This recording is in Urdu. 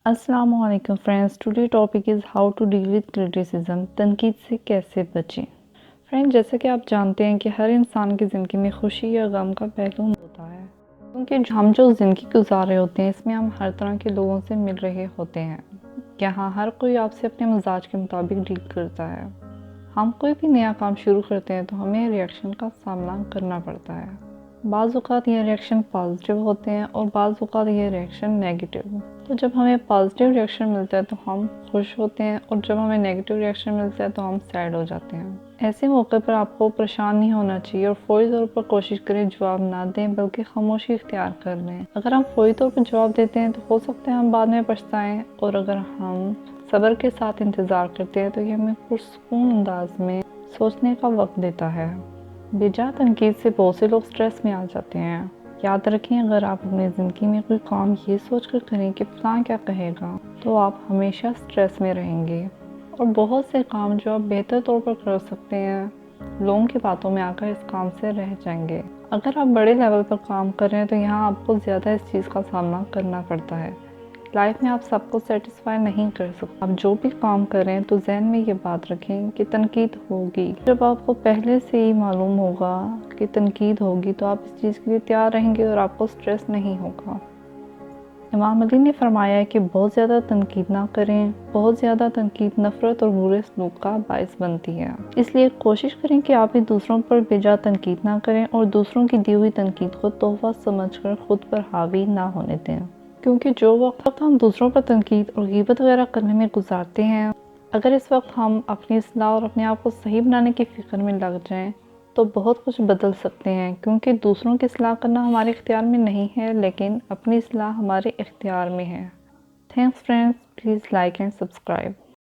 السلام علیکم friends, today topic is how to deal with criticism, تنقید سے کیسے بچیں۔ فرینڈ، جیسا کہ آپ جانتے ہیں کہ ہر انسان کی زندگی میں خوشی یا غم کا پہلو ہوتا ہے، کیونکہ ہم جو زندگی گزار رہے ہوتے ہیں اس میں ہم ہر طرح کے لوگوں سے مل رہے ہوتے ہیں۔ یہاں ہر کوئی آپ سے اپنے مزاج کے مطابق ڈیل کرتا ہے۔ ہم کوئی بھی نیا کام شروع کرتے ہیں تو ہمیں ریئیکشن کا سامنا کرنا پڑتا ہے۔ بعض اوقات یہ ریئیکشن پازیٹیو ہوتے ہیں اور بعض اوقات یہ ریئیکشن نیگیٹیو۔ تو جب ہمیں پازیٹیو ریئیکشن ملتا ہے تو ہم خوش ہوتے ہیں، اور جب ہمیں نیگیٹیو ریئیکشن ملتا ہے تو ہم سیڈ ہو جاتے ہیں۔ ایسے موقع پر آپ کو پریشان نہیں ہونا چاہیے اور فوری طور پر کوشش کریں جواب نہ دیں، بلکہ خاموشی اختیار کر لیں۔ اگر ہم فوری طور پر جواب دیتے ہیں تو ہو سکتا ہے ہم بعد میں پچھتائیں، اور اگر ہم صبر کے ساتھ انتظار کرتے ہیں تو یہ ہمیں پرسکون انداز میں سوچنے کا وقت دیتا ہے۔ بجا تنقید سے بہت سے لوگ سٹریس میں آ جاتے ہیں۔ یاد رکھیں، اگر آپ اپنی زندگی میں کوئی کام یہ سوچ کر کریں کہ فلاں کیا کہے گا، تو آپ ہمیشہ سٹریس میں رہیں گے، اور بہت سے کام جو آپ بہتر طور پر کر سکتے ہیں، لوگوں کی باتوں میں آ کر اس کام سے رہ جائیں گے۔ اگر آپ بڑے لیول پر کام کر رہے ہیں تو یہاں آپ کو زیادہ اس چیز کا سامنا کرنا پڑتا ہے۔ لائف میں آپ سب کو سیٹسفائی نہیں کر سکتے۔ آپ جو بھی کام کر رہے ہیں تو ذہن میں یہ بات رکھیں کہ تنقید ہوگی۔ جب آپ کو پہلے سے ہی معلوم ہوگا کہ تنقید ہوگی تو آپ اس چیز کے لیے تیار رہیں گے اور آپ کو سٹریس نہیں ہوگا۔ امام علی نے فرمایا ہے کہ بہت زیادہ تنقید نہ کریں، بہت زیادہ تنقید نفرت اور برے سلوک کا باعث بنتی ہے۔ اس لیے کوشش کریں کہ آپ بھی دوسروں پر بجا تنقید نہ کریں، اور دوسروں کی دی ہوئی تنقید کو تحفہ سمجھ کر خود پر حاوی نہ ہونے دیں، کیونکہ جو وقت ہم دوسروں پر تنقید اور غیبت وغیرہ کرنے میں گزارتے ہیں، اگر اس وقت ہم اپنی اصلاح اور اپنے آپ کو صحیح بنانے کی فکر میں لگ جائیں تو بہت کچھ بدل سکتے ہیں، کیونکہ دوسروں کی اصلاح کرنا ہمارے اختیار میں نہیں ہے، لیکن اپنی اصلاح ہمارے اختیار میں ہے۔ Thanks friends, please like and subscribe.